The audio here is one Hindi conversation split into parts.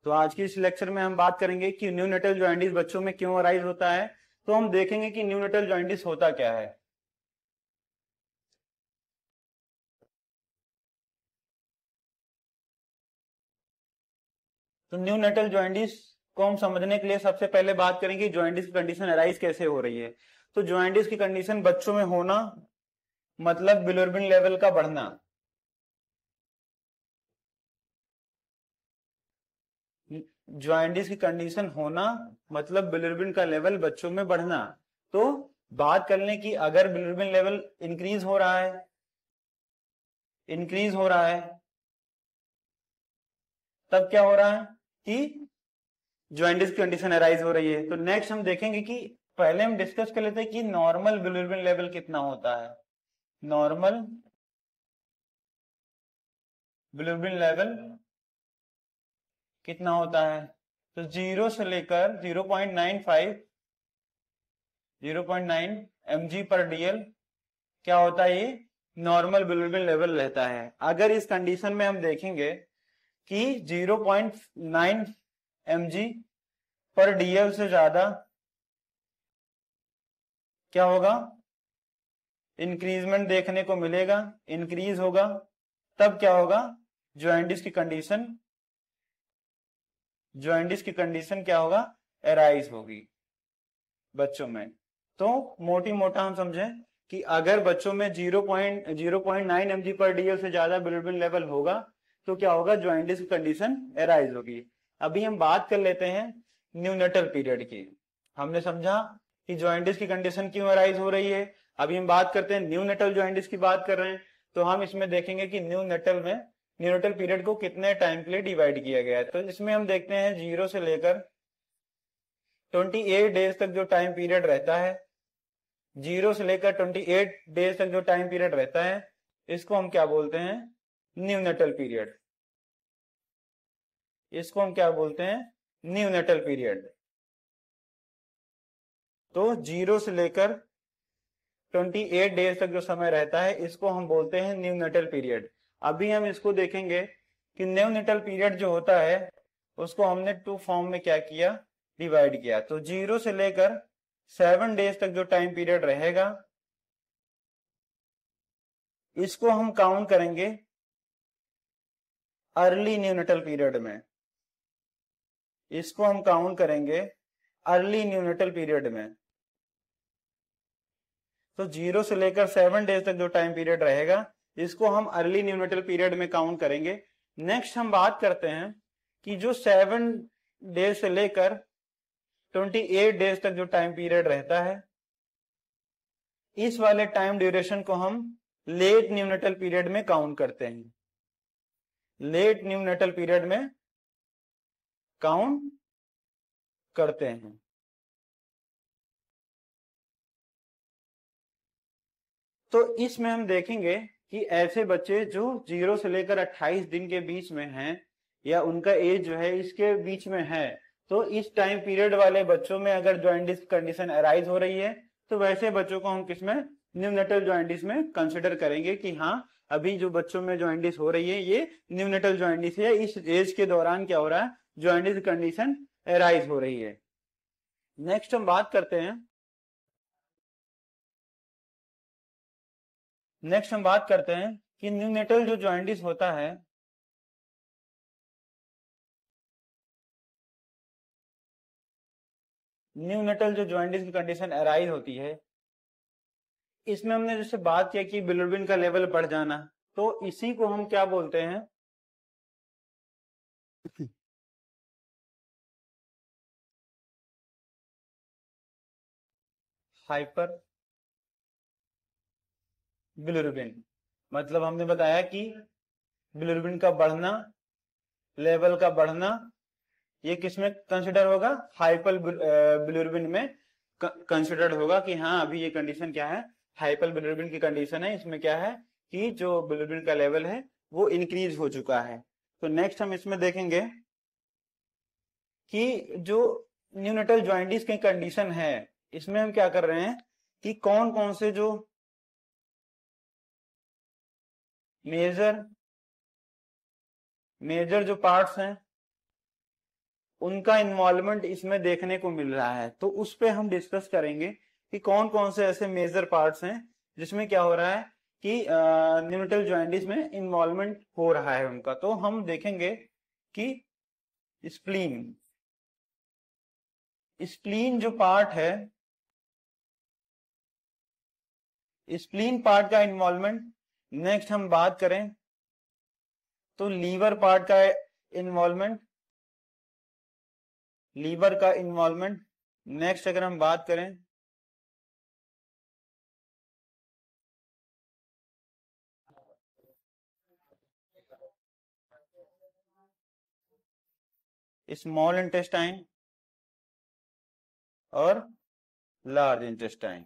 तो आज की इस लेक्चर में हम बात करेंगे कि न्यूनेटल जॉइंटिस बच्चों में क्यों अराइज होता है। तो हम देखेंगे कि न्यूनेटल जॉइंटिस होता क्या है। तो न्यूनेटल जॉइंटिस को हम समझने के लिए सबसे पहले बात करेंगे जॉइंटिस की कंडीशन अराइज कैसे हो रही है। तो जॉइंटिस की कंडीशन बच्चों में होना मतलब बिलिरुबिन लेवल का बढ़ना। जॉइंटिस की कंडीशन होना मतलब बिलिरुबिन का लेवल बच्चों में बढ़ना। तो बात कर लें कि अगर बिलिरुबिन लेवल इंक्रीज हो रहा है तब क्या हो रहा है कि जॉइंटिस की कंडीशन अराइज हो रही है। तो नेक्स्ट हम देखेंगे कि पहले हम डिस्कस कर लेते हैं कि नॉर्मल बिलिरुबिन लेवल कितना होता है। नॉर्मल बिलिरुबिन लेवल कितना होता है। तो 0 से लेकर 0.9 mg पर डीएल क्या होता है, ये नॉर्मल बिलिरुबिन लेवल रहता है। अगर इस कंडीशन में हम देखेंगे कि 0.9 mg पर डीएल से ज्यादा क्या होगा, इंक्रीजमेंट देखने को मिलेगा, इंक्रीज होगा। तब क्या होगा, जॉइंटिस की कंडीशन क्या होगा, एराइज होगी बच्चों में। तो मोटी मोटा हम समझें कि अगर बच्चों में 0.9 mg पर डीएल से ज्यादा बिलिरुबिन लेवल होगा तो क्या होगा, जॉइंटिस की कंडीशन एराइज होगी। अभी हम बात कर लेते हैं न्यूनेटल पीरियड की। हमने समझा कि जॉइंटिस की कंडीशन क्यों अराइज हो रही है। अभी हम बात करते हैं न्यूनेटल जॉइंटिस की बात कर रहे हैं। तो हम इसमें देखेंगे कि न्यूनेटल पीरियड को कितने टाइम के लिए डिवाइड किया गया है। तो इसमें हम देखते हैं 0 से लेकर 28 डेज तक जो टाइम पीरियड रहता है, 0 से लेकर 28 डेज तक जो टाइम पीरियड रहता है, इसको हम क्या बोलते हैं, न्यूनेटल पीरियड। इसको हम क्या बोलते हैं, न्यूनेटल पीरियड। तो 0 से लेकर 28 डेज तक जो समय रहता है, इसको हम बोलते हैं न्यूनेटल पीरियड। अभी हम इसको देखेंगे कि न्यूनेटल पीरियड जो होता है उसको हमने टू फॉर्म में क्या किया, डिवाइड किया। तो 0 से लेकर 7 डेज तक जो टाइम पीरियड रहेगा, इसको हम काउंट करेंगे अर्ली न्यूनेटल पीरियड में। इसको हम काउंट करेंगे अर्ली न्यूनेटल पीरियड में। तो 0 से लेकर 7 डेज तक जो टाइम पीरियड रहेगा, इसको हम अर्ली न्यूनेटल पीरियड में काउंट करेंगे। नेक्स्ट हम बात करते हैं कि जो 7 डेज से लेकर 28 डेज तक जो टाइम पीरियड रहता है, इस वाले टाइम ड्यूरेशन को हम लेट न्यूनेटल पीरियड में काउंट करते हैं। लेट न्यूनेटल पीरियड में काउंट करते हैं। तो इसमें हम देखेंगे कि ऐसे बच्चे जो 0 से लेकर 28 दिन के बीच में हैं, या उनका एज जो है इसके बीच में है, तो इस टाइम पीरियड वाले बच्चों में अगर जॉइंटिस कंडीशन अराइज हो रही है, तो वैसे बच्चों को हम किसमें, न्यूनेटल जॉइंटिस में कंसिडर करेंगे कि हाँ, अभी जो बच्चों में जॉइंटिस हो रही है ये न्यूनेटल जॉइंटिस है। इस एज के दौरान क्या हो रहा है, जॉइंटिस कंडीशन अराइज हो रही है। नेक्स्ट हम बात करते हैं कि न्यूनेटल जो जॉइंटिस होता है, न्यूनेटल जो जॉइंटिस की कंडीशन अराइज होती है, इसमें हमने जैसे बात किया कि बिलिरुबिन का लेवल बढ़ जाना, तो इसी को हम क्या बोलते हैं, हाइपर बिलिरुबिन। मतलब हमने बताया कि बिलिरुबिन का बढ़ना, लेवल का बढ़ना, ये किसमें कंसिडर होगा, हाइपर बिलिरुबिन में कंसिडर्ड होगा कि हाँ अभी ये कंडीशन क्या है, हाइपर बिलिरुबिन की कंडीशन है। इसमें क्या है कि जो बिलिरुबिन का लेवल है वो इंक्रीज हो चुका है। तो नेक्स्ट हम इसमें देखेंगे कि जो न्यूनेटल जॉइंटिस की कंडीशन है, इसमें हम क्या कर रहे हैं कि कौन कौन से जो मेजर जो पार्ट्स हैं उनका इन्वॉल्वमेंट इसमें देखने को मिल रहा है। तो उस पे हम डिस्कस करेंगे कि कौन कौन से ऐसे मेजर पार्ट्स हैं जिसमें क्या हो रहा है कि न्यूमेटल जॉइंटिस में इन्वॉल्वमेंट हो रहा है उनका। तो हम देखेंगे कि स्प्लीन, स्प्लीन जो पार्ट है, स्प्लीन पार्ट का इन्वॉल्वमेंट। नेक्स्ट हम बात करें तो लीवर पार्ट का इन्वॉल्वमेंट, लीवर का इन्वॉल्वमेंट। नेक्स्ट अगर हम बात करें स्मॉल इंटेस्टाइन और लार्ज इंटेस्टाइन।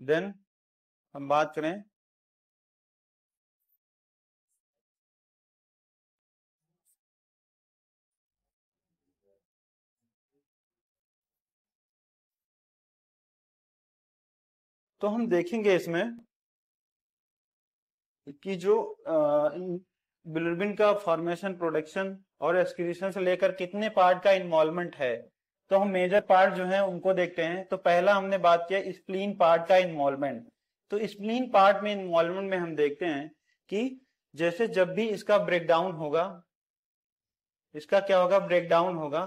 देन हम बात करें तो हम देखेंगे इसमें कि जो बिलिरुबिन का फॉर्मेशन, प्रोडक्शन और एक्सक्रीशन से लेकर कितने पार्ट का इन्वॉल्वमेंट है। तो हम मेजर पार्ट जो है उनको देखते हैं। तो पहला हमने बात किया स्प्लीन पार्ट का इन्वॉल्वमेंट। तो स्प्लीन पार्ट में इन्वॉल्वमेंट में हम देखते हैं कि जैसे जब भी इसका ब्रेकडाउन होगा, इसका क्या होगा, ब्रेकडाउन होगा,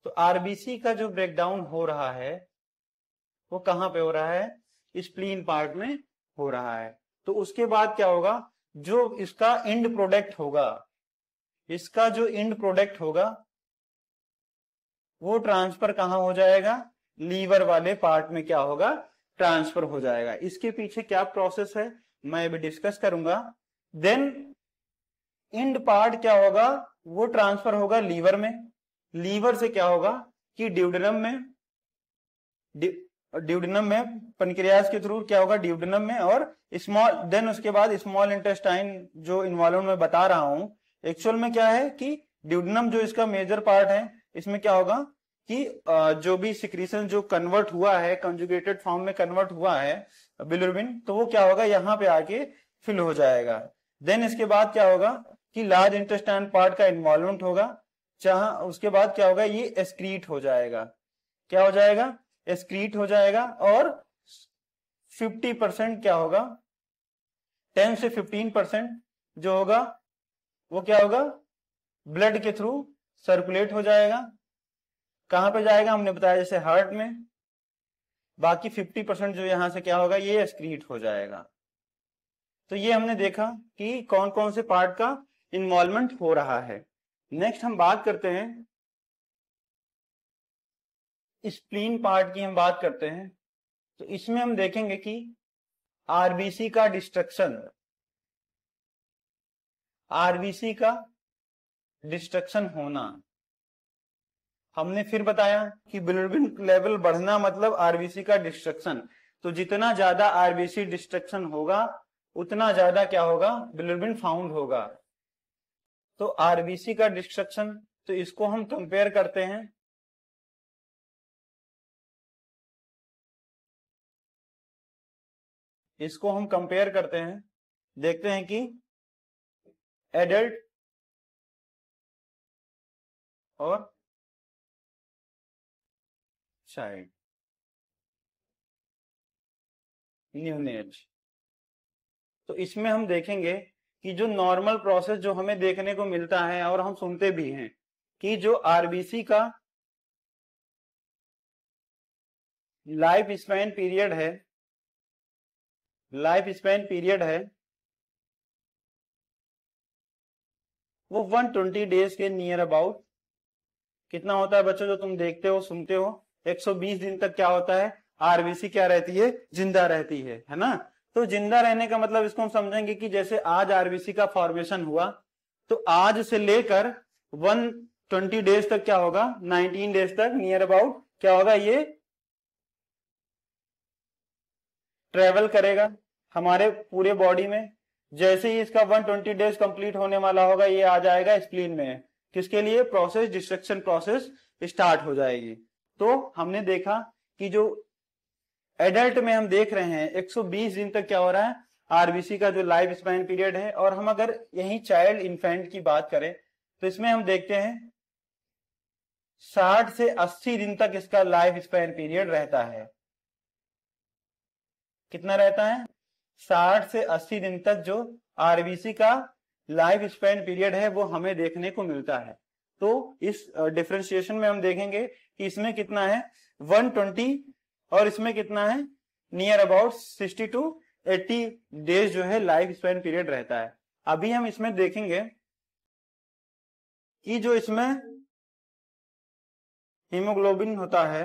तो आरबीसी का जो ब्रेकडाउन हो रहा है वो कहां पे हो रहा है, स्प्लीन पार्ट में हो रहा है। तो उसके बाद क्या होगा, जो इसका एंड प्रोडक्ट होगा, इसका जो एंड प्रोडक्ट होगा वो ट्रांसफर कहां हो जाएगा, लीवर वाले पार्ट में क्या होगा, ट्रांसफर हो जाएगा। इसके पीछे क्या प्रोसेस है मैं अभी डिस्कस करूंगा। देन एंड पार्ट क्या होगा, वो ट्रांसफर होगा लीवर में। लीवर से क्या होगा कि ड्यूडेनम में, ड्यूडेनम में पेनक्रियास के थ्रू क्या होगा, ड्यूडेनम में, और स्मॉल, देन उसके बाद स्मॉल इंटेस्टाइन जो इन्वॉल्वमेंट में बता रहा हूं, एक्चुअल में क्या है कि ड्यूडेनम जो इसका मेजर पार्ट है, इसमें क्या होगा कि जो भी सिक्रीशन जो कन्वर्ट हुआ है, कंजुगेटेड फॉर्म में कन्वर्ट हुआ है बिलिरुबिन, तो वो क्या होगा यहाँ पे आके फिल हो जाएगा। देन इसके बाद क्या होगा कि लार्ज इंटेस्टाइन पार्ट का इन्वॉल्वमेंट होगा, जहां उसके बाद क्या होगा, ये एक्सक्रीट हो जाएगा। क्या हो जाएगा, एक्सक्रीट हो जाएगा। और 50% क्या होगा, 10 से 15% जो होगा वो क्या होगा, ब्लड के थ्रू सर्कुलेट हो जाएगा। कहां पे जाएगा, हमने बताया जैसे हार्ट में। बाकी 50% जो यहां से क्या होगा, ये एक्सक्रीट हो जाएगा। तो ये हमने देखा कि कौन कौन से पार्ट का इन्वॉल्वमेंट हो रहा है। नेक्स्ट हम बात करते हैं स्प्लीन पार्ट की, हम बात करते हैं। तो इसमें हम देखेंगे कि आरबीसी का डिस्ट्रक्शन, आरबीसी का डिस्ट्रक्शन होना। हमने फिर बताया कि बिलिरुबिन लेवल बढ़ना मतलब आरबीसी का डिस्ट्रक्शन। तो जितना ज्यादा आरबीसी डिस्ट्रक्शन होगा उतना ज्यादा क्या होगा, बिलिरुबिन फाउंड होगा। तो आरबीसी का डिस्ट्रक्शन, तो इसको हम कंपेयर करते हैं इसको हम कंपेयर करते हैं, देखते हैं कि एडल्ट और चाइल्ड, न्यूनेट। तो इसमें हम देखेंगे कि जो नॉर्मल प्रोसेस जो हमें देखने को मिलता है और हम सुनते भी हैं कि जो आरबीसी का लाइफ स्पैन पीरियड है, लाइफ स्पैन पीरियड है वो 120 डेज के नियर अबाउट कितना होता है बच्चों, जो तुम देखते हो सुनते हो, 120 दिन तक क्या होता है, आरबीसी क्या रहती है, जिंदा रहती है ना। तो जिंदा रहने का मतलब इसको हम समझेंगे कि जैसे आज आरबीसी का फॉर्मेशन हुआ, तो आज से लेकर 120 डेज तक क्या होगा, 19 डेज तक नियर अबाउट क्या होगा, ये ट्रेवल करेगा हमारे पूरे बॉडी में। जैसे ही इसका 120 डेज कंप्लीट होने वाला होगा, ये आ जाएगा स्प्लीन में। किसके लिए, प्रोसेस डिस्ट्रक्शन प्रोसेस स्टार्ट हो जाएगी। तो हमने देखा कि जो एडल्ट में हम देख रहे हैं 120 दिन तक क्या हो रहा है, आरबीसी का जो लाइफ स्पैन पीरियड है। और हम अगर यही चाइल्ड इन्फेंट की बात करें तो इसमें हम देखते हैं 60 से 80 दिन तक इसका लाइफ स्पैन पीरियड रहता है। कितना रहता है? 60 से 80 दिन तक जो आरबीसी का लाइफ स्पैन पीरियड है वो हमें देखने को मिलता है। तो इस डिफरेंशिएशन में हम देखेंगे कि इसमें कितना है 120 और इसमें कितना है नियर अबाउट 60 to 80 डेज जो है लाइफ स्पैन पीरियड रहता है। अभी हम इसमें देखेंगे कि जो इसमें हीमोग्लोबिन होता है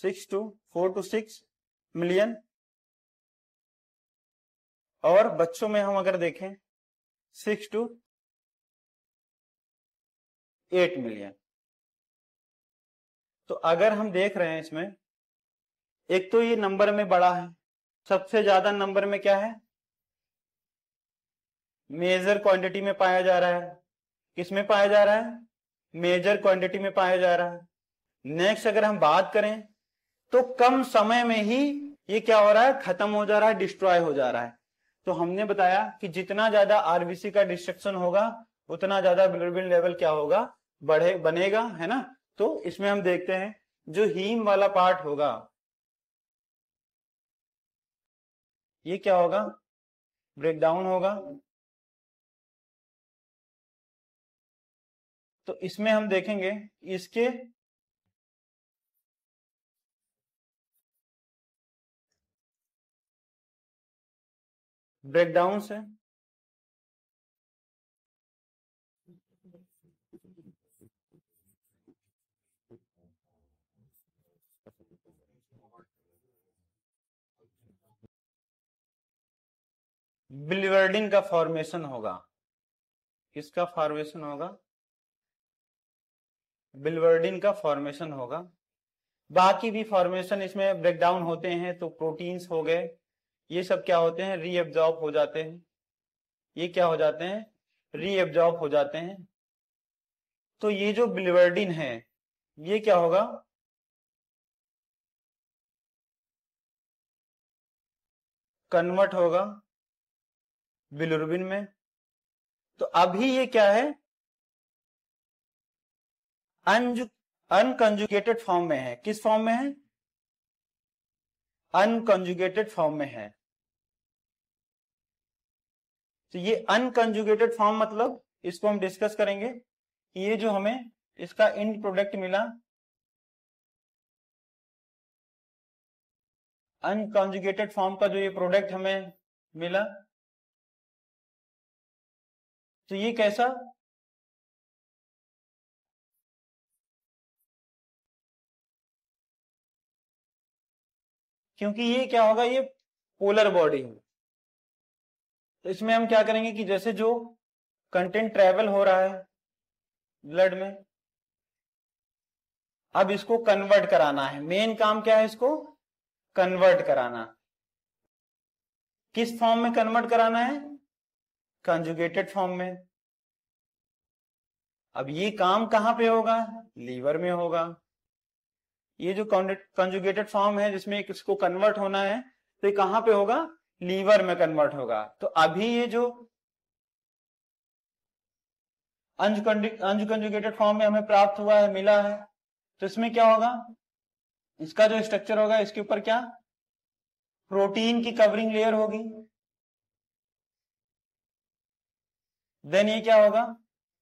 फोर टू सिक्स मिलियन और बच्चों में हम अगर देखें 6 to 8 मिलियन। तो अगर हम देख रहे हैं इसमें एक तो ये नंबर में बड़ा है, सबसे ज्यादा नंबर में क्या है मेजर क्वांटिटी में पाया जा रहा है। किसमें पाया जा रहा है? मेजर क्वांटिटी में पाया जा रहा है। नेक्स्ट अगर हम बात करें तो कम समय में ही ये क्या हो रहा है खत्म हो जा रहा है, डिस्ट्रॉय हो जा रहा है। तो हमने बताया कि जितना ज्यादा आरबीसी का डिस्ट्रक्शन होगा उतना ज्यादा बिलिरुबिन लेवल क्या होगा बनेगा, है ना। तो इसमें हम देखते हैं जो हीम वाला पार्ट होगा ये क्या होगा ब्रेकडाउन होगा। तो इसमें हम देखेंगे इसके ब्रेकडाउन से बिलिवर्डिन का फॉर्मेशन होगा। किसका फॉर्मेशन होगा? बिलिवर्डिन का फॉर्मेशन होगा। बाकी भी फॉर्मेशन इसमें ब्रेकडाउन होते हैं तो प्रोटीन्स हो गए, ये सब क्या होते हैं रीएब्जॉर्ब हो जाते हैं। ये क्या हो जाते हैं रीएब्जॉर्ब हो जाते हैं। तो ये जो बिलिवर्डिन है ये क्या होगा कन्वर्ट होगा बिलिरुबिन में। तो अभी ये क्या है अनकंजुगेटेड फॉर्म में है। किस फॉर्म में है? अनकंजुगेटेड फॉर्म में है। तो ये अनकंजुगेटेड फॉर्म मतलब इसको हम डिस्कस करेंगे। ये जो हमें इसका एंड प्रोडक्ट मिला अनकंजुगेटेड फॉर्म का जो ये प्रोडक्ट हमें मिला तो ये कैसा क्योंकि ये क्या होगा ये पोलर बॉडी है। तो इसमें हम क्या करेंगे कि जैसे जो कंटेंट ट्रेवल हो रहा है ब्लड में अब इसको कन्वर्ट कराना है। मेन काम क्या है इसको कन्वर्ट कराना। किस फॉर्म में कन्वर्ट कराना है? कंजुगेटेड फॉर्म में। अब ये काम कहां पे होगा? लीवर में होगा। ये जो कंजुगेटेड फॉर्म है जिसमें इसको कन्वर्ट होना है तो ये कहां पे होगा? लीवर में कन्वर्ट होगा। तो अभी ये जो अनकंजुगेटेड फॉर्म में हमें प्राप्त हुआ है मिला है तो इसमें क्या होगा इसका जो स्ट्रक्चर होगा इसके ऊपर क्या प्रोटीन की कवरिंग लेयर होगी। देन ये क्या होगा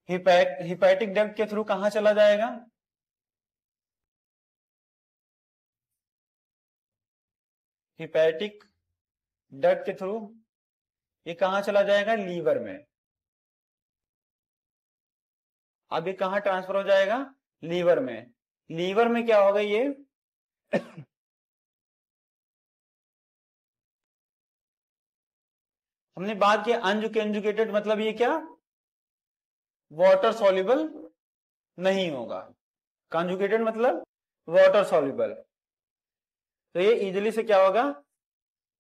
हिपैटिक डक्ट के थ्रू कहां चला जाएगा? हिपैटिक डक्ट के थ्रू ये कहां चला जाएगा? लीवर में। अब ये कहां ट्रांसफर हो जाएगा? लीवर में। लीवर में क्या होगा ये हमने बात किया अनकंजुगेटेड मतलब ये क्या वाटर सॉल्युबल नहीं होगा। कंजुगेटेड मतलब वाटर सॉल्युबल। तो ये इजीली से क्या होगा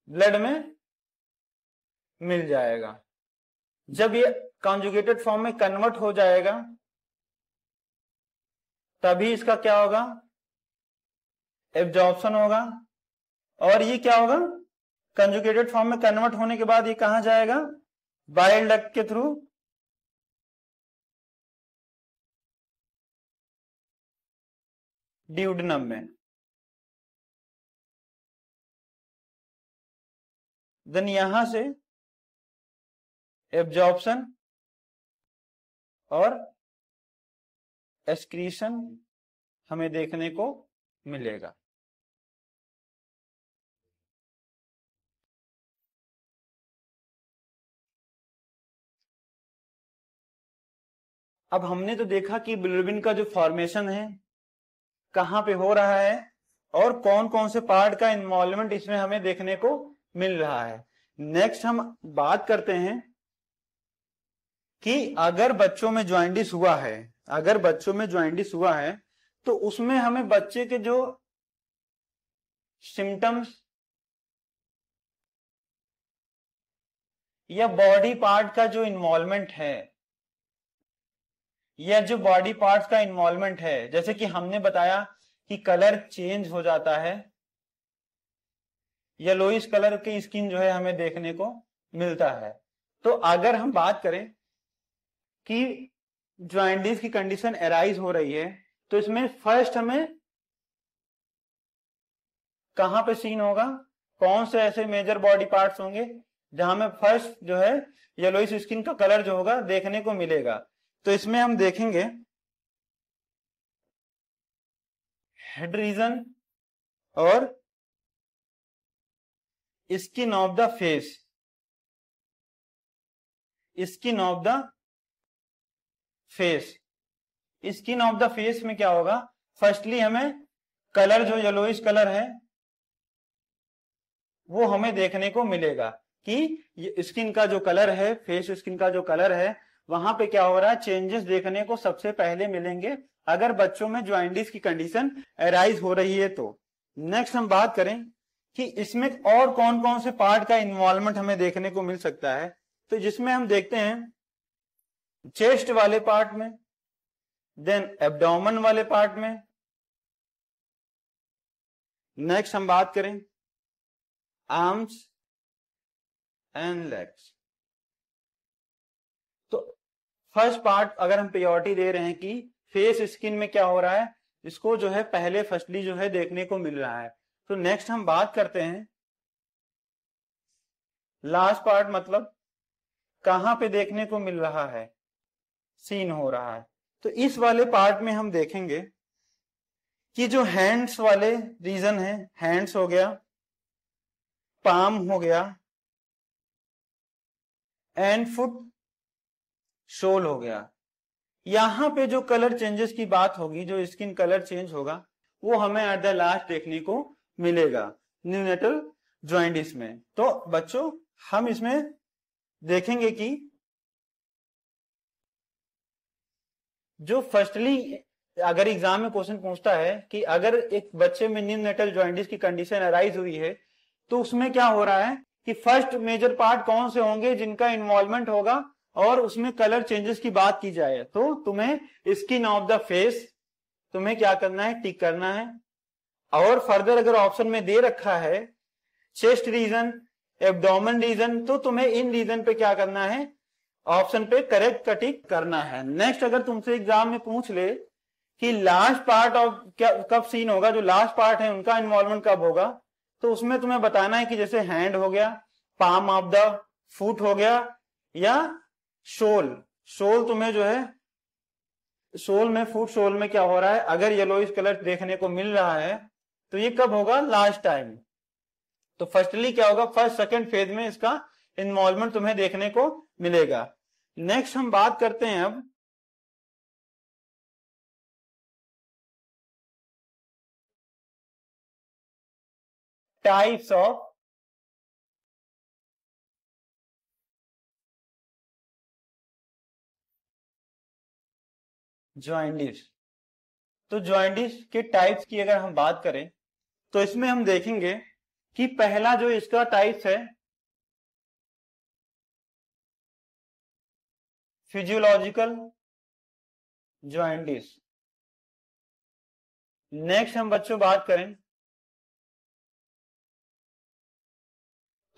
ब्लड में मिल जाएगा। जब ये कंजुगेटेड फॉर्म में कन्वर्ट हो जाएगा तभी इसका क्या होगा एब्जॉर्प्शन होगा और ये क्या होगा कंजुगेटेड फॉर्म में कन्वर्ट होने के बाद ये कहां जाएगा? बाइल डक्ट के थ्रू ड्यूडेनम में, देन यहां से एब्जॉर्प्शन और एक्सक्रीशन हमें देखने को मिलेगा। अब हमने तो देखा कि बिलिरुबिन का जो फॉर्मेशन है कहां पे हो रहा है और कौन कौन से पार्ट का इन्वॉल्वमेंट इसमें हमें देखने को मिल रहा है। नेक्स्ट हम बात करते हैं कि अगर बच्चों में ज्वाइंटिस हुआ है, अगर बच्चों में ज्वाइंटिस हुआ है तो उसमें हमें बच्चे के जो सिम्टम्स या बॉडी पार्ट का जो इन्वॉल्वमेंट है, या जो बॉडी पार्ट्स का इन्वॉल्वमेंट है, जैसे कि हमने बताया कि कलर चेंज हो जाता है, येलोइश कलर की स्किन जो है हमें देखने को मिलता है। तो अगर हम बात करें कि ज्वाइंटिस की कंडीशन एराइज हो रही है तो इसमें फर्स्ट हमें कहां पे सीन होगा, कौन से ऐसे मेजर बॉडी पार्ट्स होंगे जहां में फर्स्ट जो है येलोइश स्किन का कलर जो होगा देखने को मिलेगा। तो इसमें हम देखेंगे हेड रीजन और skin of the face, skin of the face, skin of the face में क्या होगा, फर्स्टली हमें कलर जो येलोइश कलर है वो हमें देखने को मिलेगा कि स्किन का जो कलर है, फेस स्किन का जो कलर है वहां पे क्या हो रहा है, चेंजेस देखने को सबसे पहले मिलेंगे अगर बच्चों में ज्वाइंटिस की कंडीशन अराइज हो रही है तो। नेक्स्ट हम बात करें कि इसमें और कौन कौन से पार्ट का इन्वॉल्वमेंट हमें देखने को मिल सकता है, तो जिसमें हम देखते हैं चेस्ट वाले पार्ट में, देन एब्डोमेन वाले पार्ट में। नेक्स्ट हम बात करें आर्म्स एंड लेग्स। तो फर्स्ट पार्ट अगर हम प्रायोरिटी दे रहे हैं कि फेस स्किन में क्या हो रहा है, इसको जो है पहले फर्स्टली जो है देखने को मिल रहा है। तो नेक्स्ट हम बात करते हैं लास्ट पार्ट, मतलब कहां पे देखने को मिल रहा है, सीन हो रहा है। तो इस वाले पार्ट में हम देखेंगे कि जो हैंड्स वाले रीजन है, हैंड्स हो गया, पाम हो गया एंड फुट शोल हो गया, यहां पे जो कलर चेंजेस की बात होगी, जो स्किन कलर चेंज होगा वो हमें एट द लास्ट देखने को मिलेगा न्यूनेटल ज्वाइंटिस में। तो बच्चों हम इसमें देखेंगे कि जो फर्स्टली अगर एग्जाम में क्वेश्चन पूछता है कि अगर एक बच्चे में न्यूनेटल ज्वाइंटिस की कंडीशन अराइज हुई है तो उसमें क्या हो रहा है कि फर्स्ट मेजर पार्ट कौन से होंगे जिनका इन्वॉल्वमेंट होगा और उसमें कलर चेंजेस की बात की जाए तो तुम्हें स्किन ऑफ द फेस तुम्हें क्या करना है, टिक करना है। और फर्दर अगर ऑप्शन में दे रखा है चेस्ट रीजन, एब्डोमेन रीजन, तो तुम्हें इन रीजन पे क्या करना है, ऑप्शन पे करेक्ट का टिक करना है। नेक्स्ट अगर तुमसे एग्जाम में पूछ ले कि लास्ट पार्ट ऑफ क्या कब सीन होगा, जो लास्ट पार्ट है उनका इन्वॉल्वमेंट कब होगा, तो उसमें तुम्हें बताना है कि जैसे हैंड हो गया, पाम ऑफ द फुट हो गया, या शोल, शोल तुम्हें जो है शोल में, फुट शोल में क्या हो रहा है, अगर येलोइश कलर देखने को मिल रहा है तो ये कब होगा, लास्ट टाइम। तो फर्स्टली क्या होगा, फर्स्ट सेकंड फेज में इसका इन्वॉल्वमेंट तुम्हें देखने को मिलेगा। नेक्स्ट हम बात करते हैं अब टाइप्स ऑफ ज्वाइंटिस। तो ज्वाइंटिस के टाइप्स की अगर हम बात करें तो इसमें हम देखेंगे कि पहला जो इसका टाइप्स है फिजियोलॉजिकल ज्वाइंटिस। नेक्स्ट हम बच्चों बात करें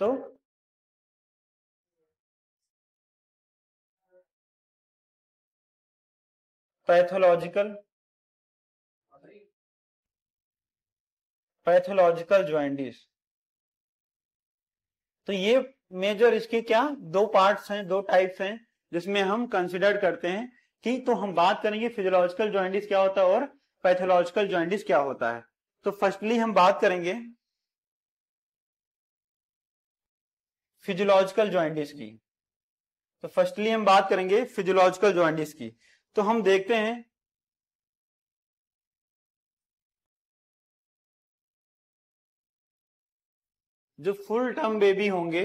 तो पैथोलॉजिकल ज्वाइंटिस। तो ये मेजर इसके क्या दो पार्ट्स हैं, दो टाइप्स हैं जिसमें हम कंसिडर करते हैं कि तो हम बात करेंगे फिजियोलॉजिकल ज्वाइंटिस क्या होता है और पैथोलॉजिकल ज्वाइंटिस क्या होता है। तो फर्स्टली हम बात करेंगे फिजियोलॉजिकल ज्वाइंटिस की। तो फर्स्टली हम बात करेंगे फिजियोलॉजिकल ज्वाइंटिस की। तो हम देखते हैं जो फुल टर्म बेबी होंगे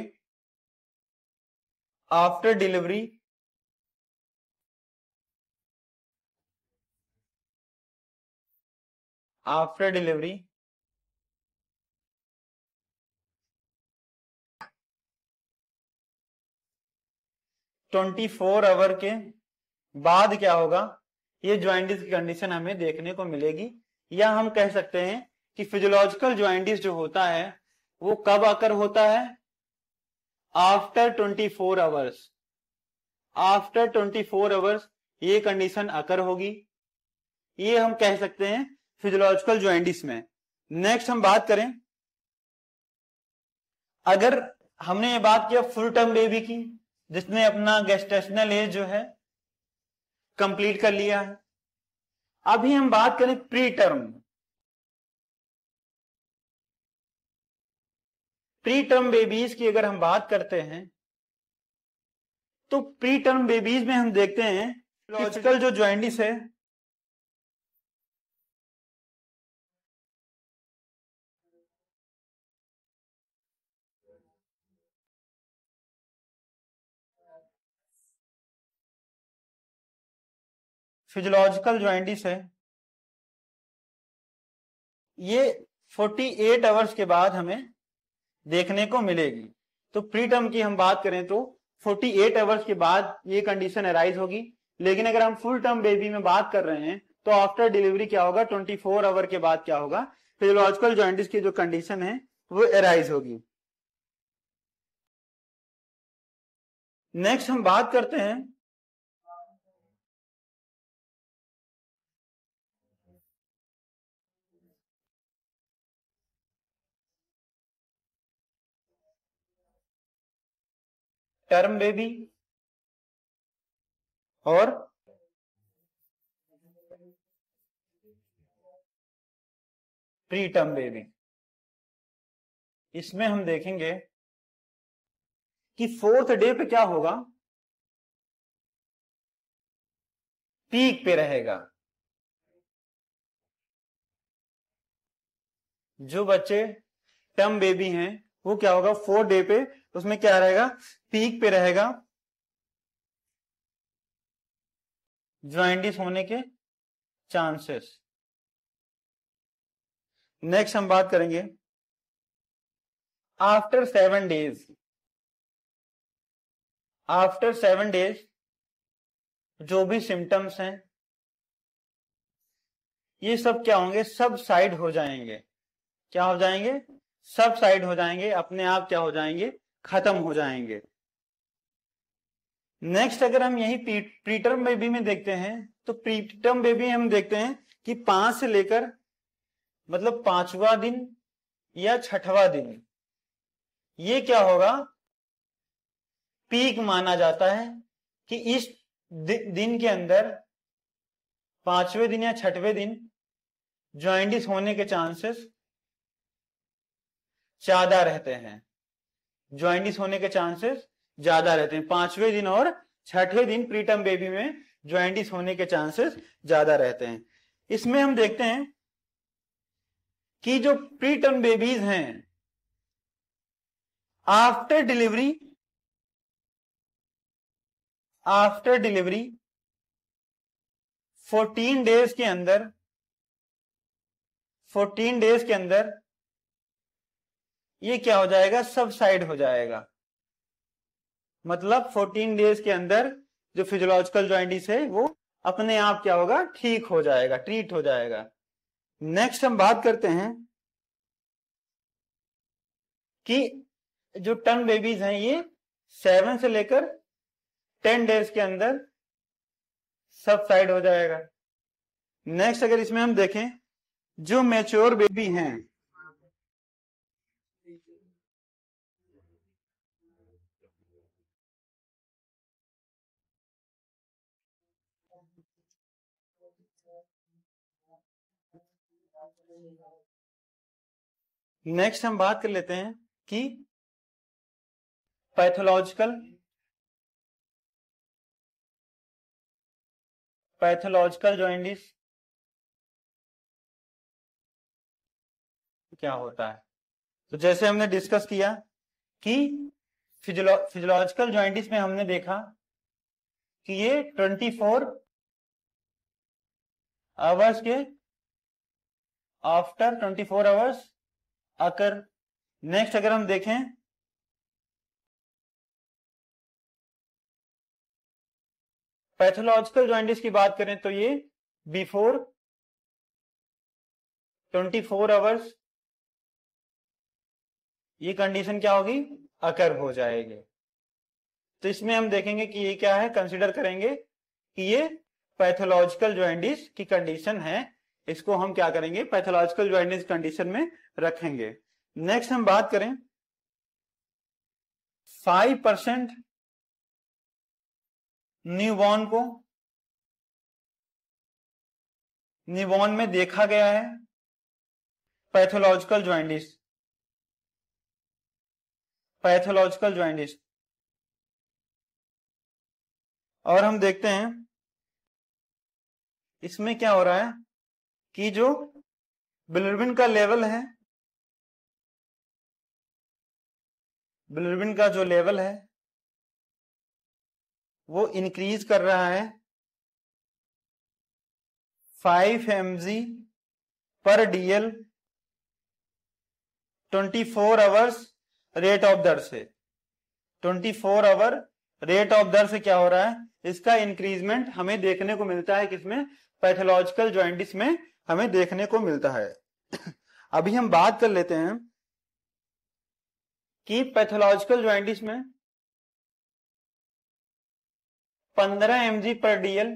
after delivery, after delivery 24 hour के बाद क्या होगा, ये ज्वाइंटिस की कंडीशन हमें देखने को मिलेगी। या हम कह सकते हैं कि फिजियोलॉजिकल ज्वाइंटिस जो होता है वो कब आकर होता है, आफ्टर 24 आवर्स। आफ्टर 24 आवर्स ये कंडीशन अकर होगी, ये हम कह सकते हैं फिजियोलॉजिकल ज्वाइंटिस में। नेक्स्ट हम बात करें, अगर हमने ये बात किया फुल टर्म बेबी की जिसने अपना गेस्टेशनल एज जो है कंप्लीट कर लिया है। अभी हम बात करें pre term. Pre term babies की अगर हम बात करते हैं तो प्री टर्म बेबीज में हम देखते हैं फिजियोलॉजिकल जो ज्वाइंटिस है फिजियोलॉजिकल ज्वाइंटिस है ये 48 आवर्स के बाद हमें देखने को मिलेगी। तो प्री टर्म की हम बात करें तो 48 आवर्स के बाद ये कंडीशन अराइज होगी। लेकिन अगर हम फुल टर्म बेबी में बात कर रहे हैं तो आफ्टर डिलीवरी क्या होगा, 24 आवर के बाद क्या होगा, फिजियोलॉजिकल ज्वाइंटिस की जो कंडीशन है वो अराइज होगी। नेक्स्ट हम बात करते हैं टर्म बेबी और प्री टर्म बेबी। इसमें हम देखेंगे कि 4th डे पे क्या होगा, पीक पे रहेगा। जो बच्चे टर्म बेबी हैं वो क्या होगा 4th डे पे उसमें क्या रहेगा, पीक पे रहेगा ज्वाइंटिस होने के चांसेस। नेक्स्ट हम बात करेंगे आफ्टर 7 डेज। आफ्टर 7 डेज जो भी सिम्टम्स हैं ये सब क्या होंगे, सब साइड हो जाएंगे। क्या हो जाएंगे, सब साइड हो जाएंगे, अपने आप क्या हो जाएंगे, खत्म हो जाएंगे। नेक्स्ट अगर हम यही प्रीटर्म बेबी में देखते हैं तो प्रीटर्म बेबी हम देखते हैं कि 5 से लेकर मतलब 5वां दिन या 6वां दिन ये क्या होगा, पीक माना जाता है कि इस दिन के अंदर 5वें दिन या 6वें दिन ज्वाइंटिस होने के चांसेस ज्यादा रहते हैं। ज्वाइंटिस होने के चांसेस ज्यादा रहते हैं 5वें दिन और 6वें दिन प्रीटर्म बेबी में ज्वाइंटिस होने के चांसेस ज्यादा रहते हैं। इसमें हम देखते हैं कि जो प्रीटर्म बेबीज हैं आफ्टर डिलीवरी 14 डेज के अंदर 14 डेज के अंदर ये क्या हो जाएगा, सब साइड हो जाएगा। मतलब 14 डेज के अंदर जो फिजियोलॉजिकल ज्वाइंटिस है वो अपने आप क्या होगा, ठीक हो जाएगा, ट्रीट हो जाएगा। नेक्स्ट हम बात करते हैं कि जो टर्म बेबीज हैं ये 7 से लेकर 10 डेज के अंदर सबसाइड हो जाएगा। नेक्स्ट अगर इसमें हम देखें, जो मैच्योर बेबी हैं, नेक्स्ट हम बात कर लेते हैं कि पैथोलॉजिकल जॉइंडिस क्या होता है। तो जैसे हमने डिस्कस किया कि फिजियोलॉजिकल जॉइंडिस में हमने देखा कि ये 24 आवर्स के आफ्टर 24 आवर्स अकर। नेक्स्ट अगर हम देखें पैथोलॉजिकल जॉइंडिस की बात करें तो ये बिफोर 24 आवर्स ये कंडीशन क्या होगी, अकर हो जाएगी। तो इसमें हम देखेंगे कि ये क्या है, कंसीडर करेंगे कि ये पैथोलॉजिकल जॉइंडिस की कंडीशन है, इसको हम क्या करेंगे, पैथोलॉजिकल जॉइंडिस कंडीशन में रखेंगे। नेक्स्ट हम बात करें 5% न्यूबॉर्न को, न्यूबॉर्न में देखा गया है पैथोलॉजिकल जॉइंडिस, पैथोलॉजिकल जॉइंडिस। और हम देखते हैं इसमें क्या हो रहा है कि जो बिलिरुबिन का लेवल है, बिलिरुबिन का जो लेवल है वो इंक्रीज कर रहा है 5 mg पर DL 24 आवर्स रेट ऑफ दर से। 24 आवर रेट ऑफ दर से क्या हो रहा है, इसका इंक्रीजमेंट हमें देखने को मिलता है किसमें, पैथोलॉजिकल जॉइंडिस में हमें देखने को मिलता है। अभी हम बात कर लेते हैं कि पैथोलॉजिकल जॉइंडिस में 15 mg पर DL,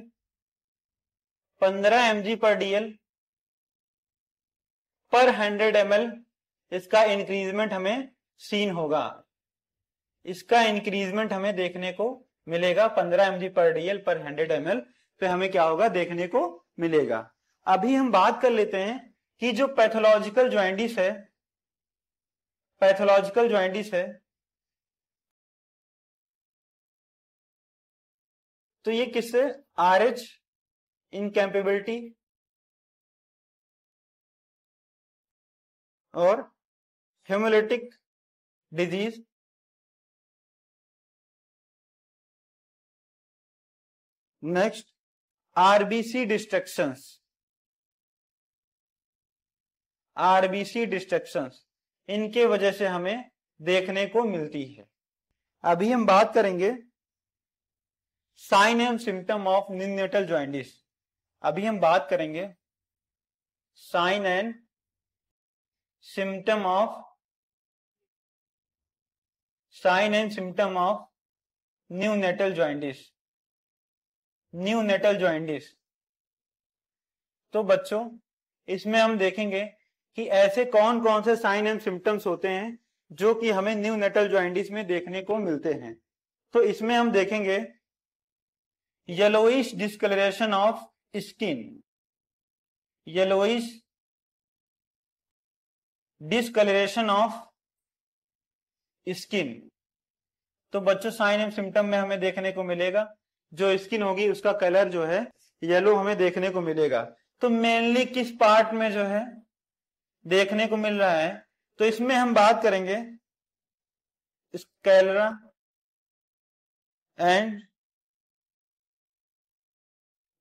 15 mg पर DL पर 100 ml इसका इंक्रीजमेंट हमें सीन होगा, इसका इंक्रीजमेंट हमें देखने को मिलेगा 15 mg पर DL पर 100 ml पे हमें क्या होगा, देखने को मिलेगा। अभी हम बात कर लेते हैं कि जो पैथोलॉजिकल जॉइंडिस है, पैथोलॉजिकल जॉइंडिस है तो ये किससे, RH इनकैपेबिलिटी और haemolytic disease, next RBC destructions, RBC destructions इनके वजह से हमें देखने को मिलती है। अभी हम बात करेंगे sign and symptom of neonatal jaundice. अभी हम बात करेंगे sign and symptom of, sign and symptom of neonatal jaundice, neonatal jaundice. तो बच्चों इसमें हम देखेंगे कि ऐसे कौन कौन से साइन एंड सिम्टम्स होते हैं जो कि हमें न्यूनेटल जॉइंडिस में देखने को मिलते हैं। तो इसमें हम देखेंगे yellowish discoloration of skin, yellowish discoloration of skin. तो बच्चों साइन एंड सिम्टम में हमें देखने को मिलेगा जो स्किन होगी उसका कलर जो है येलो हमें देखने को मिलेगा। तो मेनली किस पार्ट में जो है देखने को मिल रहा है, तो इसमें हम बात करेंगे स्कैलरा एंड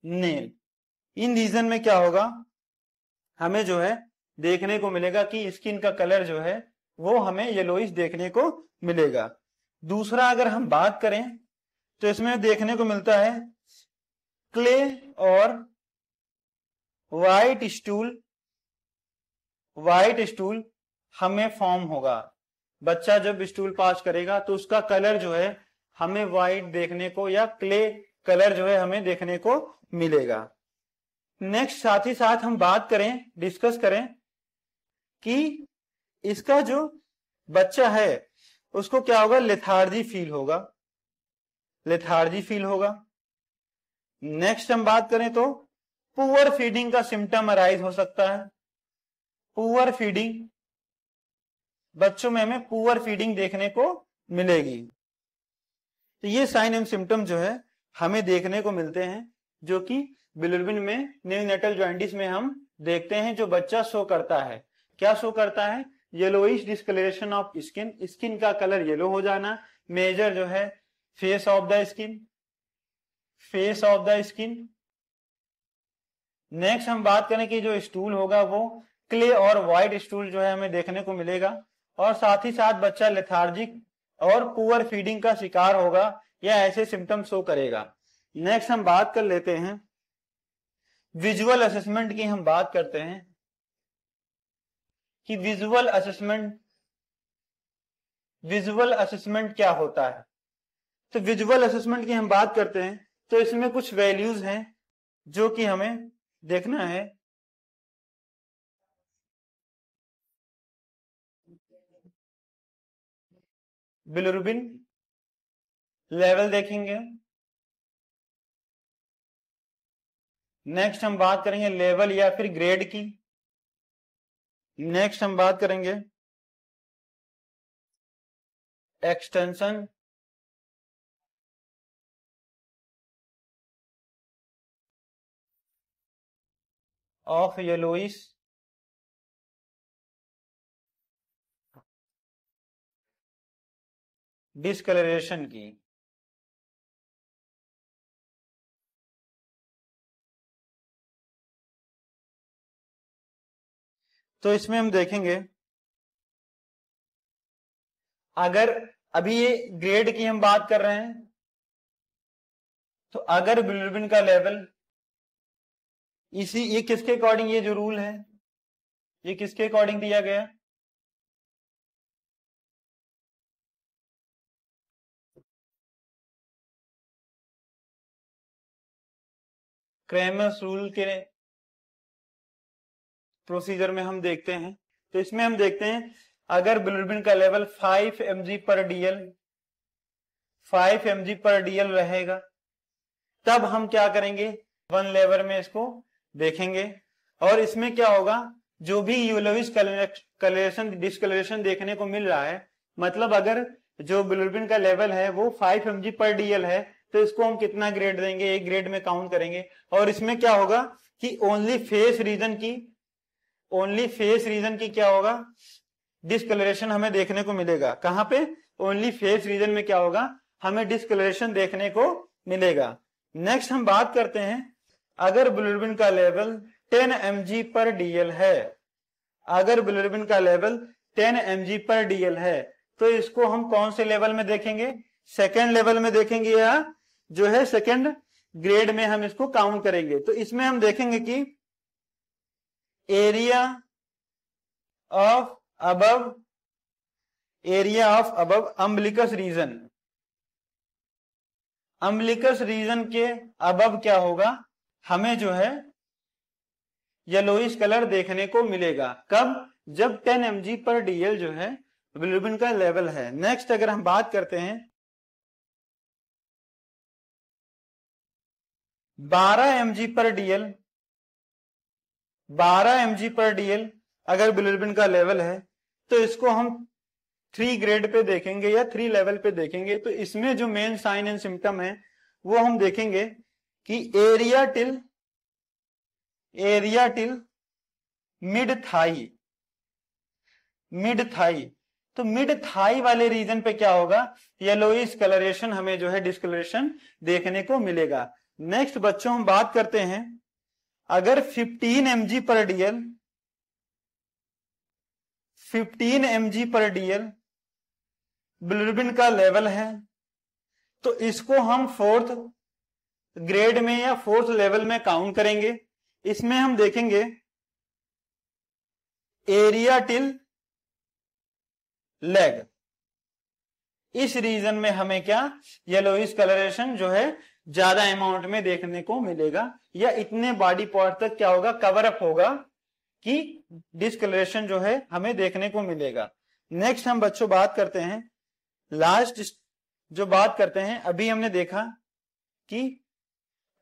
नेल। इन रीजन में क्या होगा, हमें जो है देखने को मिलेगा कि स्किन का कलर जो है वो हमें येलोइश देखने को मिलेगा। दूसरा अगर हम बात करें तो इसमें देखने को मिलता है क्ले और वाइट स्टूल, वाइट स्टूल हमें फॉर्म होगा, बच्चा जब स्टूल पास करेगा तो उसका कलर जो है हमें व्हाइट देखने को या क्ले कलर जो है हमें देखने को मिलेगा। नेक्स्ट साथ ही साथ हम बात करें, डिस्कस करें कि इसका जो बच्चा है उसको क्या होगा, लेथार्जी फील होगा, लेथार्जी फील होगा। नेक्स्ट हम बात करें तो पुअर फीडिंग का सिम्टम अराइज हो सकता है। पुअर फीडिंग, बच्चों में हमें पुअर फीडिंग देखने को मिलेगी। तो ये साइन एंड सिम्टम जो है हमें देखने को मिलते हैं, जो कि बिलिरुबिन में न्यूनेटल जॉइंटिस में हम देखते हैं। जो बच्चा शो करता है, क्या शो करता है, yellowish discoloration of skin, skin का कलर येलो हो जाना। मेजर जो है face of the skin, face of the skin. Next हम बात करें कि जो स्टूल होगा वो क्ले और व्हाइट स्टूल जो है हमें देखने को मिलेगा, और साथ ही साथ बच्चा लेथार्जिक और पुअर फीडिंग का शिकार होगा या ऐसे सिम्टम शो करेगा। नेक्स्ट हम बात कर लेते हैं विजुअल असेसमेंट की। हम बात करते हैं कि विजुअल असेसमेंट क्या होता है। तो विजुअल असेसमेंट की हम बात करते हैं तो इसमें कुछ वैल्यूज हैं जो कि हमें देखना है। बिलिरुबिन लेवल देखेंगे। नेक्स्ट हम बात करेंगे लेवल या फिर ग्रेड की। नेक्स्ट हम बात करेंगे एक्सटेंशन ऑफ येलोइश डिस्कलरेशन की। तो इसमें हम देखेंगे, अगर अभी ये ग्रेड की हम बात कर रहे हैं, तो अगर बिलिरुबिन का लेवल ये किसके अकॉर्डिंग, ये जो रूल है ये किसके अकॉर्डिंग दिया गया, क्रेमर्स रूल के प्रोसीजर में हम देखते हैं। तो इसमें हम देखते हैं अगर बिलिरुबिन का लेवल 5 mg पर डीएल रहेगा, तब हम क्या करेंगे, 1 लेवल में इसको देखेंगे। और इसमें क्या होगा, जो भी येलोइश कलरेशन डिस्कलरेशन देखने को मिल रहा है, मतलब अगर जो बिलिरुबिन का लेवल है वो 5 mg पर डीएल है, तो इसको हम कितना ग्रेड देंगे, एक ग्रेड में काउंट करेंगे। और इसमें क्या होगा कि ओनली फेस रीजन की क्या होगा, डिस्कलरेशन हमें देखने को मिलेगा। कहां पे, ओनली फेस रीजन में क्या होगा, हमें डिस्कलरेशन देखने को मिलेगा। नेक्स्ट हम बात करते हैं, अगर बिलिरुबिन का लेवल 10 mg पर डीएल है, अगर बिलिरुबिन का लेवल 10 mg पर डीएल है, तो इसको हम कौन से लेवल में देखेंगे, सेकेंड लेवल में देखेंगे, या जो है सेकेंड ग्रेड में हम इसको काउंट करेंगे। तो इसमें हम देखेंगे कि area of above umbilicus region के अबव क्या होगा, हमें जो है येलोइश कलर देखने को मिलेगा। कब, जब 10 mg पर डीएल जो है बिलिरुबिन का लेवल है। नेक्स्ट अगर हम बात करते हैं 12 mg पर डीएल अगर बिलिरुबिन का लेवल है, तो इसको हम 3 ग्रेड पे देखेंगे या 3 लेवल पे देखेंगे। तो इसमें जो मेन साइन एंड सिम्टम है वो हम देखेंगे कि एरिया टिल मिड थाई। तो मिड थाई वाले रीजन पे क्या होगा, येलोइश कलरेशन हमें जो है डिस्कलरेशन देखने को मिलेगा। नेक्स्ट बच्चों हम बात करते हैं, अगर 15 mg पर डीएल बिलिरुबिन का लेवल है, तो इसको हम 4th ग्रेड में या 4th लेवल में काउंट करेंगे। इसमें हम देखेंगे एरिया टिल लेग। इस रीजन में हमें क्या येलोइश कलरेशन जो है ज्यादा अमाउंट में देखने को मिलेगा, या इतने बॉडी पार्ट तक क्या होगा, कवर अप होगा कि डिस्कलरेशन जो है हमें देखने को मिलेगा। नेक्स्ट हम बच्चों बात करते हैं, लास्ट जो बात करते हैं, अभी हमने देखा कि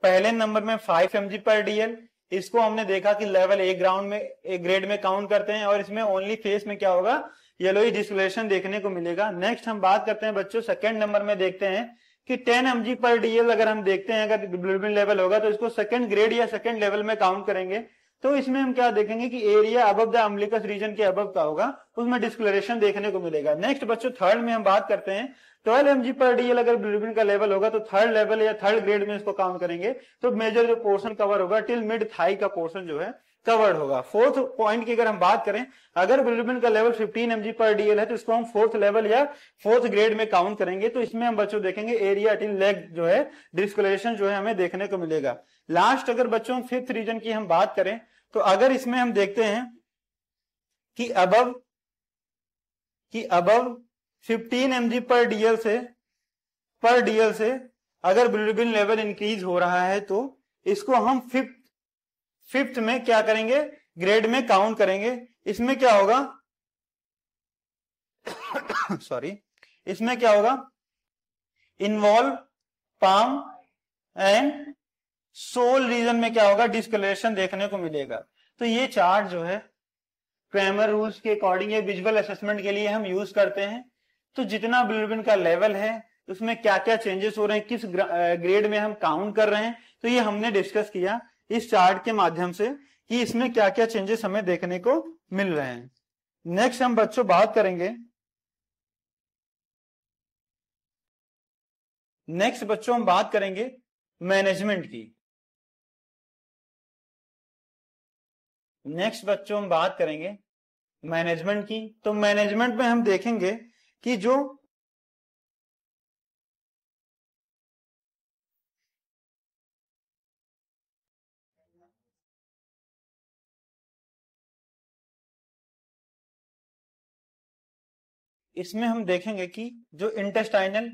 पहले नंबर में 5 mg पर डीएल, इसको हमने देखा कि लेवल ए ग्राउंड में, ए ग्रेड में काउंट करते हैं, और इसमें ओनली फेस में क्या होगा, येलोइश डिस्कलरेशन देखने को मिलेगा। नेक्स्ट हम बात करते हैं बच्चों, सेकंड नंबर में देखते हैं कि 10 mg पर डीएल अगर हम देखते हैं, अगर बिलिरुबिन लेवल होगा तो इसको सेकंड ग्रेड या सेकंड लेवल में काउंट करेंगे, तो इसमें हम क्या देखेंगे कि area above the umbilicus region के अबव का होगा, उसमें डिस्कलरेशन देखने को मिलेगा। नेक्स्ट बच्चों थर्ड में हम बात करते हैं, 12 mg पर डीएल अगर बिलिरुबिन का लेवल होगा तो थर्ड लेवल या थर्ड ग्रेड में इसको काउंट करेंगे, तो मेजर जो पोर्शन कवर होगा टिल मिड थाई का पोर्शन जो है कवर्ड होगा। फोर्थ पॉइंट की अगर हम बात करें, अगर बिलिरुबिन का लेवल 15 mg पर डीएल है तो इसको हम फोर्थ लेवल या फोर्थ ग्रेड में काउंट करेंगे, तो इसमें हम बच्चों देखेंगे एरिया टिल लेग जो है डिस्कलरेशन जो है हमें देखने को मिलेगा। लास्ट अगर बच्चों फिफ्थ रीजन की हम बात करें, तो अगर इसमें हम देखते हैं कि अबव 15 mg पर डीएल से अगर बिलिरुबिन लेवल इंक्रीज हो रहा है, तो इसको हम फिफ्थ में क्या करेंगे, ग्रेड में काउंट करेंगे। इसमें क्या होगा सॉरी, इसमें क्या होगा, involve palm and sole region में क्या होगा, डिस्कलरेशन देखने को मिलेगा। तो ये चार्ट जो है क्रैमर रूल्स के अकॉर्डिंग ये विजुअल असेसमेंट के लिए हम यूज करते हैं। तो जितना बिलिरुबिन का लेवल है उसमें क्या क्या चेंजेस हो रहे हैं, किस ग्रेड में हम काउंट कर रहे हैं, तो ये हमने डिस्कस किया इस चार्ट के माध्यम से कि इसमें क्या क्या चेंजेस हमें देखने को मिल रहे हैं। नेक्स्ट हम बच्चों बात करेंगे, हम बात करेंगे मैनेजमेंट की। नेक्स्ट बच्चों हम बात करेंगे मैनेजमेंट की। तो मैनेजमेंट में हम देखेंगे कि जो इसमें हम देखेंगे कि जो इंटेस्टाइनल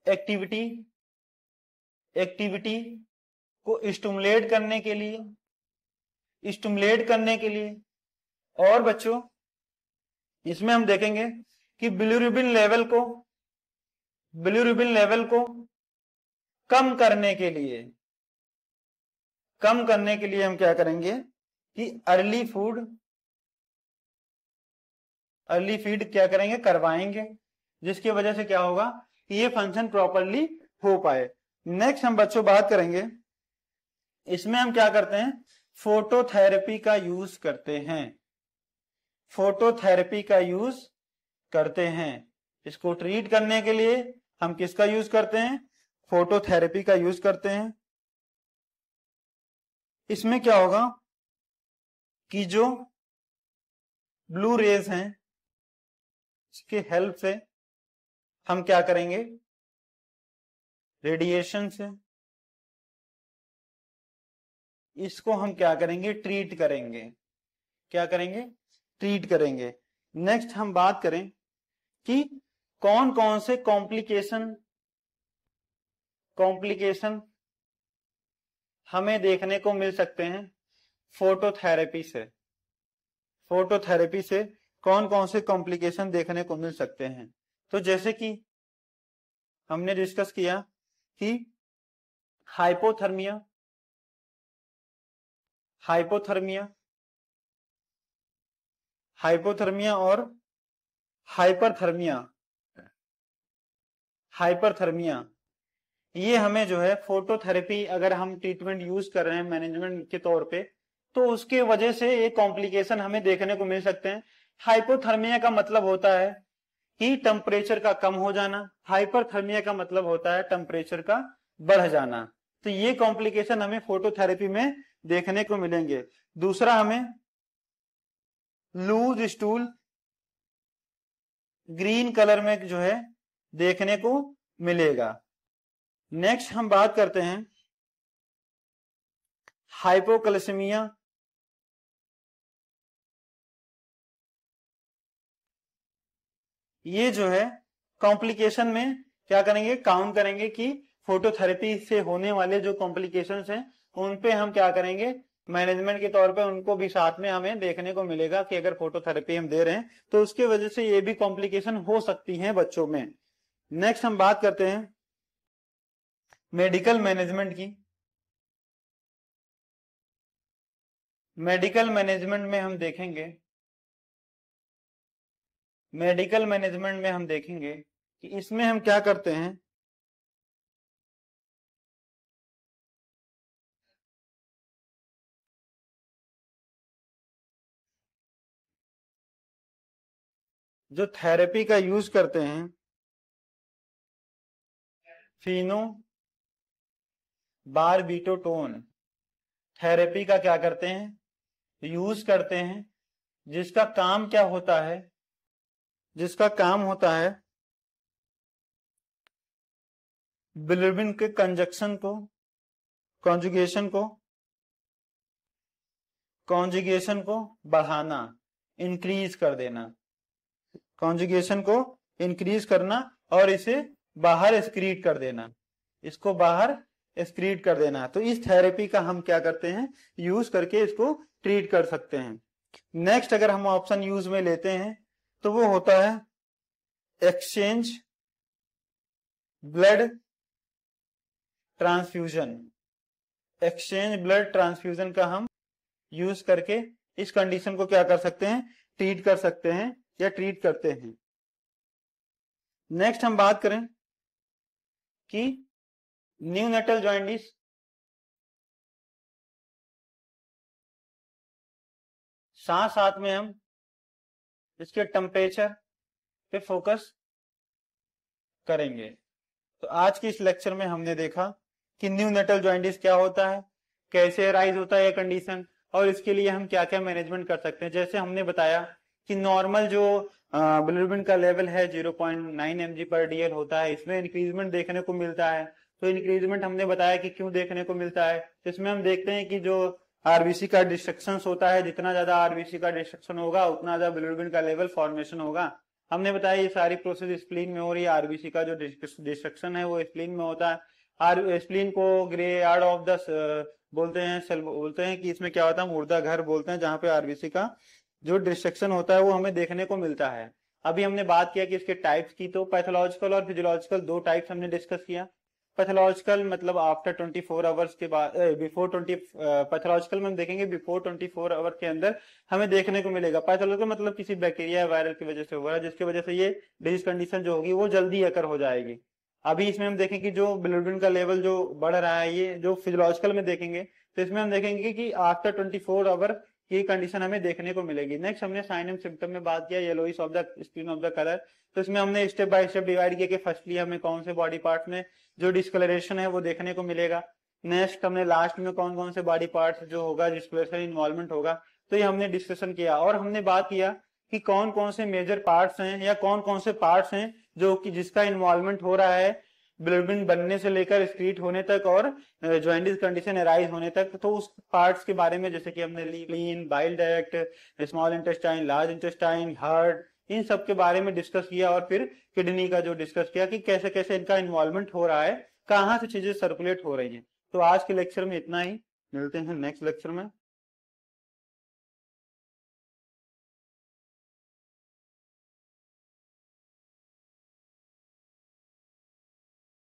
एक्टिविटी को स्टिमुलेट करने के लिए और बच्चों इसमें हम देखेंगे कि बिलिरुबिन लेवल को कम करने के लिए हम क्या करेंगे कि अर्ली फीड क्या करेंगे, करवाएंगे, जिसकी वजह से क्या होगा कि ये फंक्शन प्रॉपरली हो पाए। नेक्स्ट हम बच्चों बात करेंगे, इसमें हम क्या करते हैं, फोटोथेरेपी का यूज करते हैं। इसको ट्रीट करने के लिए हम किसका यूज करते हैं, फोटोथेरेपी का यूज करते हैं। इसमें क्या होगा कि जो ब्लू रेज हैं इसके हेल्प से हम क्या करेंगे, रेडिएशन से इसको हम क्या करेंगे, ट्रीट करेंगे। नेक्स्ट हम बात करें कि कौन कौन से कॉम्प्लिकेशन हमें देखने को मिल सकते हैं फोटोथेरेपी से कौन कौन से कॉम्प्लिकेशन देखने को मिल सकते हैं। तो जैसे कि हमने डिस्कस किया कि हाइपोथर्मिया और हाइपरथर्मिया, ये हमें जो है फोटोथेरेपी अगर हम ट्रीटमेंट यूज कर रहे हैं मैनेजमेंट के तौर पे, तो उसके वजह से ये कॉम्प्लिकेशन हमें देखने को मिल सकते हैं। हाइपोथर्मिया का मतलब होता है कि टेम्परेचर का कम हो जाना, हाइपरथर्मिया का मतलब होता है टेम्परेचर का बढ़ जाना। तो ये कॉम्प्लिकेशन हमें फोटोथेरेपी में देखने को मिलेंगे। दूसरा हमें लूज स्टूल ग्रीन कलर में जो है देखने को मिलेगा। नेक्स्ट हम बात करते हैं हाइपोकैलेसीमिया ये जो है कॉम्प्लिकेशन में क्या करेंगे, काउंट करेंगे कि फोटोथेरेपी से होने वाले जो कॉम्प्लिकेशंस हैं उन पे हम क्या करेंगे, मैनेजमेंट के तौर पे उनको भी साथ में हमें देखने को मिलेगा कि अगर फोटोथेरेपी हम दे रहे हैं तो उसके वजह से ये भी कॉम्प्लिकेशन हो सकती हैं बच्चों में। नेक्स्ट हम बात करते हैं मेडिकल मैनेजमेंट की। मेडिकल मैनेजमेंट में हम देखेंगे, मेडिकल मैनेजमेंट में हम देखेंगे कि इसमें हम क्या करते हैं, जो थेरेपी का यूज करते हैं फिनो बारबिटोटोन थेरेपी का क्या करते हैं, यूज करते हैं, जिसका काम क्या होता है, जिसका काम होता है बिलिरुबिन के कंजक्शन को, कॉन्जुगेशन को, कॉन्जुगेशन को बढ़ाना, इंक्रीज कर देना, कॉन्जुगेशन को इंक्रीज करना और इसे बाहर एक्सक्रीट कर देना, इसको बाहर एक्सक्रीट कर देना। तो इस थेरेपी का हम क्या करते हैं, यूज करके इसको ट्रीट कर सकते हैं। नेक्स्ट अगर हम ऑप्शन यूज में लेते हैं तो वो होता है exchange blood transfusion. Exchange blood transfusion का हम यूज करके इस कंडीशन को क्या कर सकते हैं, ट्रीट कर सकते हैं या ट्रीट करते हैं। नेक्स्ट हम बात करें कि न्यूनेटल जॉइंटिस, साथ साथ में हम इसके टेम्परेचर पे फोकस करेंगे। तो आज के इस लेक्चर में हमने देखा कि न्यूनेटल जॉइंटिस क्या होता है, कैसे अराइज होता है ये कंडीशन, और इसके लिए हम क्या क्या मैनेजमेंट कर सकते हैं। जैसे हमने बताया कि नॉर्मल जो बिलिरुबिन का लेवल है 0.9 mg/dl होता है, इसमें इंक्रीजमेंट देखने को मिलता है। तो इंक्रीजमेंट हमने बताया कि क्यों देखने को मिलता है, तो इसमें हम देखते हैं कि जो आरबीसी का डिस्ट्रक्शन होता है, जितना ज्यादा आरबीसी का डिस्ट्रक्शन होगा उतना ज्यादा बिलिरुबिन का लेवल फॉर्मेशन होगा। हमने बताया ये सारी प्रोसेस स्प्लीन में हो रही है, आरबीसी का जो डिस्ट्रक्शन है वो स्प्लीन में होता है। स्प्लीन को ग्रे यार्ड ऑफ द बोलते हैं, सेल बोलते हैं कि इसमें क्या होता है, मुर्दा घर बोलते हैं, जहां पे आरबीसी का जो डिस्ट्रक्शन होता है वो हमें देखने को मिलता है। अभी हमने बात किया कि इसके टाइप्स की, तो पैथोलॉजिकल और फिजियोलॉजिकल दो टाइप्स हमने डिस्कस किया। पैथोलॉजिकल मतलब आफ्टर 24 आवर्स के बाद, बिफोर 20, पैथोलॉजिकल में हम देखेंगे बिफोर 24 आवर के अंदर हमें देखने को मिलेगा। पैथोलॉजिकल मतलब किसी बैक्टीरिया या वायरल की वजह से हुआ है, जिसकी वजह से ये डिजीज कंडीशन जो होगी वो जल्दी अकर हो जाएगी। अभी इसमें हम देखें कि जो बिलिरुबिन का लेवल जो बढ़ रहा है, ये जो फिजियोलॉजिकल में देखेंगे तो इसमें हम देखेंगे कि आफ्टर 24 आवर ये कंडीशन हमें देखने को मिलेगी। नेक्स्ट हमने साइन एंड सिम्टम में बात किया yellowish of the skin of the colour. तो इसमें हमने स्टेप बाय स्टेप डिवाइड किया कि फर्स्टली हमें कौन से बॉडी पार्ट में जो डिस्कलरेशन है वो देखने को मिलेगा। नेक्स्ट हमने लास्ट में कौन कौन से बॉडी पार्ट्स जो होगा डिस्कलरेशन इन्वॉल्वमेंट होगा, तो ये हमने डिस्कशन किया। और हमने बात किया कि कौन कौन से मेजर पार्ट्स हैं या कौन कौन से पार्ट्स हैं जो कि जिसका इन्वॉल्वमेंट हो रहा है बिलिरुबिन बनने से लेकर एक्सक्रीट होने तक और जॉइंटिस कंडीशन अराइज होने तक। तो उस पार्ट्स के बारे में जैसे कि हमने लीन, bile duct, small intestine, large intestine, heart, इन सब के बारे में डिस्कस किया। और फिर किडनी का जो डिस्कस किया कि कैसे कैसे इनका इन्वॉल्वमेंट हो रहा है, कहाँ से चीजें सर्कुलेट हो रही हैं। तो आज के लेक्चर में इतना ही, मिलते हैं नेक्स्ट लेक्चर में।